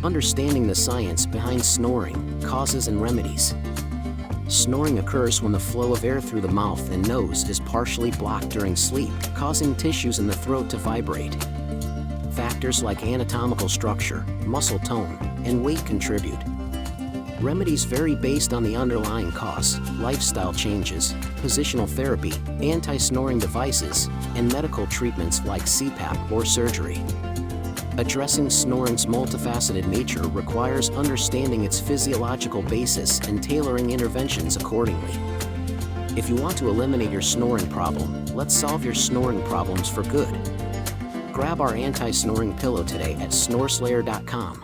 Understanding the science behind snoring, causes and remedies. Snoring occurs when the flow of air through the mouth and nose is partially blocked during sleep, causing tissues in the throat to vibrate. Factors like anatomical structure, muscle tone, and weight contribute. Remedies vary based on the underlying cause, lifestyle changes, positional therapy, anti-snoring devices, and medical treatments like CPAP or surgery. Addressing snoring's multifaceted nature requires understanding its physiological basis and tailoring interventions accordingly. If you want to eliminate your snoring problem, let's solve your snoring problems for good. Grab our anti-snoring pillow today at snoreslayer.com.